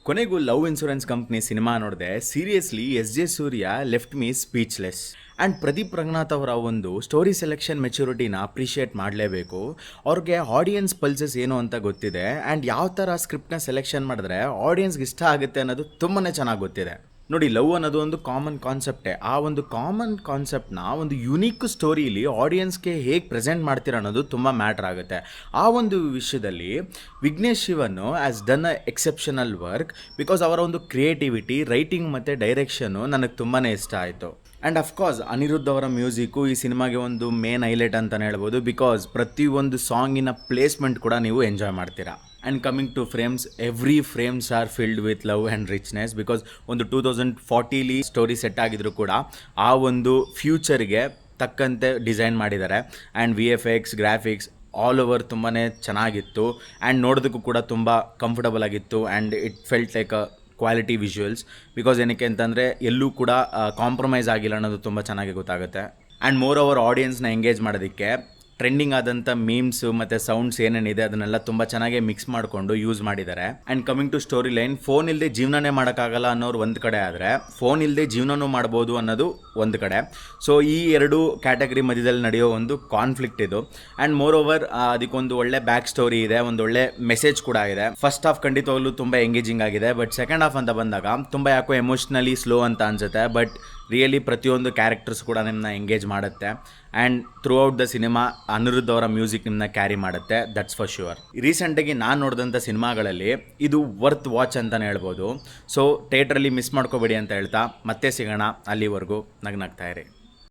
ಕೊನೆಗೂ love insurance company cinema ನೋಡಿದೆ. Seriously S J. Surya left me speechless. And Pradeep Ranganath ಅವರ ಒಂದು ಸ್ಟೋರಿ ಸೆಲೆಕ್ಷನ್ ಮೆಚುರಿಟಿನ ಅಪ್ರಿಷಿಯೇಟ್ ಮಾಡಲೇಬೇಕು. ಅವ್ರಿಗೆ ಆಡಿಯನ್ಸ್ ಪಲ್ಸಸ್ ಏನು ಅಂತ ಗೊತ್ತಿದೆ ಆ್ಯಂಡ್ ಯಾವ ಥರ ಸ್ಕ್ರಿಪ್ಟ್ನ ಸೆಲೆಕ್ಷನ್ ಮಾಡಿದ್ರೆ ಆಡಿಯನ್ಸ್ಗೆ ಇಷ್ಟ ಆಗುತ್ತೆ ಅನ್ನೋದು ತುಂಬಾ ಚೆನ್ನಾಗಿ ಗೊತ್ತಿದೆ. ನೋಡಿ, ಲವ್ ಅನ್ನೋದು ಒಂದು ಕಾಮನ್ ಕಾನ್ಸೆಪ್ಟೇ. ಆ ಒಂದು ಕಾಮನ್ ಕಾನ್ಸೆಪ್ಟ್ನ ಒಂದು ಯುನೀಕ್ ಸ್ಟೋರಿಲಿ ಆಡಿಯನ್ಸ್ಗೆ ಹೇಗೆ ಪ್ರೆಸೆಂಟ್ ಮಾಡ್ತೀರ ಅನ್ನೋದು ತುಂಬ ಮ್ಯಾಟ್ರ್ ಆಗುತ್ತೆ. ಆ ಒಂದು ವಿಷಯದಲ್ಲಿ Vignesh Shivan has done a exceptional work. Because ಅವರ ಒಂದು ಕ್ರಿಯೇಟಿವಿಟಿ, ರೈಟಿಂಗ್ ಮತ್ತು ಡೈರೆಕ್ಷನು ನನಗೆ ತುಂಬಾ ಇಷ್ಟ ಆಯಿತು. ಆ್ಯಂಡ್ ಅಫ್ಕೋರ್ಸ್ ಅನಿರುದ್ಧ್ ಅವರ ಮ್ಯೂಸಿಕ್ಕು ಈ ಸಿನಿಮಾಗೆ ಒಂದು ಮೇನ್ ಹೈಲೈಟ್ ಅಂತಲೇ ಹೇಳ್ಬೋದು. ಬಿಕಾಸ್ ಪ್ರತಿಯೊಂದು ಸಾಂಗಿನ ಪ್ಲೇಸ್ಮೆಂಟ್ ಕೂಡ ನೀವು ಎಂಜಾಯ್ ಮಾಡ್ತೀರಾ. And coming to frames, every frames are filled with love and richness. Because ಒಂದು 2040 ಸ್ಟೋರಿ ಸೆಟ್ ಆಗಿದ್ರು ಕೂಡ ಆ ಒಂದು ಫ್ಯೂಚರ್ಗೆ ತಕ್ಕಂತೆ ಡಿಸೈನ್ ಮಾಡಿದ್ದಾರೆ. And VFX, graphics all over ತುಂಬಾ ಚೆನ್ನಾಗಿತ್ತು. ಆ್ಯಂಡ್ ನೋಡೋದಕ್ಕೂ ಕೂಡ ತುಂಬ ಕಂಫರ್ಟಬಲ್ ಆಗಿತ್ತು. And it felt like a quality visuals. Because ಏನಕ್ಕೆ ಅಂತಂದರೆ ಎಲ್ಲೂ ಕೂಡ ಕಾಂಪ್ರಮೈಸ್ ಆಗಿಲ್ಲ ಅನ್ನೋದು ತುಂಬ ಚೆನ್ನಾಗಿ ಗೊತ್ತಾಗುತ್ತೆ. ಆ್ಯಂಡ್ ಮೋರ್ ಓವರ್ ಆಡಿಯನ್ಸ್ನ ಎಂಗೇಜ್ ಮಾಡೋದಕ್ಕೆ ಟ್ರೆಂಡಿಂಗ್ ಆದಂಥ ಮೀಮ್ಸು ಮತ್ತು ಸೌಂಡ್ಸ್ ಏನೇನಿದೆ ಅದನ್ನೆಲ್ಲ ತುಂಬ ಚೆನ್ನಾಗಿ ಮಿಕ್ಸ್ ಮಾಡಿಕೊಂಡು ಯೂಸ್ ಮಾಡಿದ್ದಾರೆ. And coming to story line, phone ಇಲ್ಲದೆ ಜೀವನನೇ ಮಾಡೋಕ್ಕಾಗಲ್ಲ ಅನ್ನೋರು ಒಂದು ಕಡೆ ಆದರೆ, ಫೋನ್ ಇಲ್ಲದೆ ಜೀವನನೂ ಮಾಡ್ಬೋದು ಅನ್ನೋದು ಒಂದು ಕಡೆ. ಸೊ ಈ ಎರಡು ಕ್ಯಾಟಗರಿ ಮಧ್ಯದಲ್ಲಿ ನಡೆಯೋ ಒಂದು ಕಾನ್ಫ್ಲಿಕ್ಟ್ ಇದು. ಆ್ಯಂಡ್ ಮೋರ್ ಓವರ್ ಅದಕ್ಕೊಂದು ಒಳ್ಳೆ ಬ್ಯಾಕ್ ಸ್ಟೋರಿ ಇದೆ, ಒಂದು ಒಳ್ಳೆ ಮೆಸೇಜ್ ಕೂಡ ಇದೆ. ಫಸ್ಟ್ ಹಾಫ್ ಖಂಡಿತವಾಗ್ಲೂ ತುಂಬ ಎಂಗೇಜಿಂಗ್ ಆಗಿದೆ. ಬಟ್ ಸೆಕೆಂಡ್ ಹಾಫ್ ಅಂತ ಬಂದಾಗ ತುಂಬ ಯಾಕೋ ಎಮೋಷ್ನಲಿ ಸ್ಲೋ ಅಂತ ಅನಿಸುತ್ತೆ. ಬಟ್ ರಿಯಲಿ ಪ್ರತಿಯೊಂದು ಕ್ಯಾರೆಕ್ಟರ್ಸ್ ಕೂಡ ನಿಮ್ಮನ್ನ ಎಂಗೇಜ್ ಮಾಡುತ್ತೆ. And throughout the cinema Anirudh ಅವರ ಮ್ಯೂಸಿಕ್ ನಿಮ್ಮನ್ನ ಕ್ಯಾರಿ ಮಾಡುತ್ತೆ, ದಟ್ಸ್ ಫಾರ್ ಶ್ಯೂರ್. ರೀಸೆಂಟಾಗಿ ನಾನು ನೋಡಿದಂಥ ಸಿನಿಮಾಗಳಲ್ಲಿ ಇದು ವರ್ತ್ ವಾಚ್ ಅಂತಲೇ ಹೇಳ್ಬೋದು. ಸೊ ಥಿಯೇಟ್ರಲ್ಲಿ ಮಿಸ್ ಮಾಡ್ಕೋಬೇಡಿ ಅಂತ ಹೇಳ್ತಾ ಮತ್ತೆ ಸಿಗೋಣ. ಅಲ್ಲಿವರೆಗೂ ನಗ್ನಾಗ್ತಾ ಇರಿ.